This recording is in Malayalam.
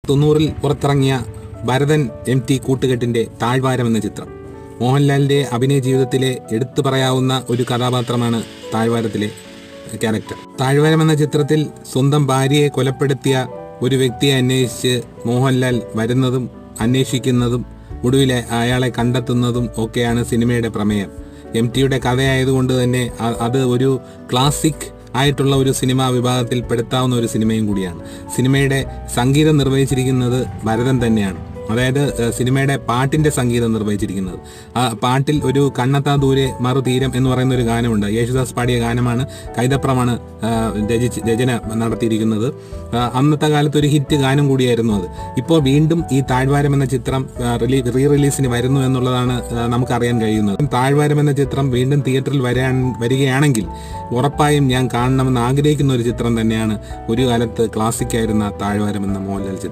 90-ൽ പുറത്തിറങ്ങിയ ഭരതൻ MT കൂട്ടുകെട്ടിന്റെ താഴ്വാരം എന്ന ചിത്രം. മോഹൻലാലിന്റെ അഭിനയ ജീവിതത്തിലെ എടുത്തു പറയാവുന്ന ഒരു കഥാപാത്രമാണ് താഴ്വാരത്തിലെ ക്യാരക്ടർ. താഴ്വാരം എന്ന ചിത്രത്തിൽ സ്വന്തം ഭാര്യയെ കൊലപ്പെടുത്തിയ ഒരു വ്യക്തിയെ അന്വേഷിച്ച് മോഹൻലാൽ വരുന്നതും അന്വേഷിക്കുന്നതും ഒടുവിലെ അയാളെ കണ്ടെത്തുന്നതും ഒക്കെയാണ് സിനിമയുടെ പ്രമേയം. MTയുടെ കഥയായതുകൊണ്ട് തന്നെ അത് ഒരു ക്ലാസിക് ആയിട്ടുള്ള ഒരു സിനിമാ വിഭാഗത്തിൽ പെടുത്താവുന്ന ഒരു സിനിമയും കൂടിയാണ്. സിനിമയുടെ സംഗീതം നിർവഹിച്ചിരിക്കുന്നത് ഭരതൻ തന്നെയാണ്. അതായത് സിനിമയുടെ പാട്ടിന്റെ സംഗീതം നിർവഹിച്ചിരിക്കുന്നത്. ആ പാട്ടിൽ ഒരു കണ്ണെത്താ ദൂരെ മറുതീരം എന്ന് പറയുന്ന ഒരു ഗാനമുണ്ട്. യേശുദാസ് പാടിയ ഗാനമാണ്. കൈതപ്രമാണ് രചന നടത്തിയിരിക്കുന്നത്. അന്നത്തെ കാലത്ത് ഒരു ഹിറ്റ് ഗാനം കൂടിയായിരുന്നു അത്. ഇപ്പോൾ വീണ്ടും ഈ താഴ്വാരം എന്ന ചിത്രം റീ റിലീസിന് വരുന്നു എന്നുള്ളതാണ് നമുക്കറിയാൻ കഴിയുന്നത്. താഴ്വാരം എന്ന ചിത്രം വീണ്ടും തിയേറ്ററിൽ വരികയാണെങ്കിൽ ഉറപ്പായും ഞാൻ കാണണമെന്ന് ആഗ്രഹിക്കുന്ന ഒരു ചിത്രം തന്നെയാണ് ഒരു കാലത്ത് ക്ലാസിക് ആയിരുന്ന താഴ്വാരം എന്ന മോഹൻലാൽ ചിത്രം.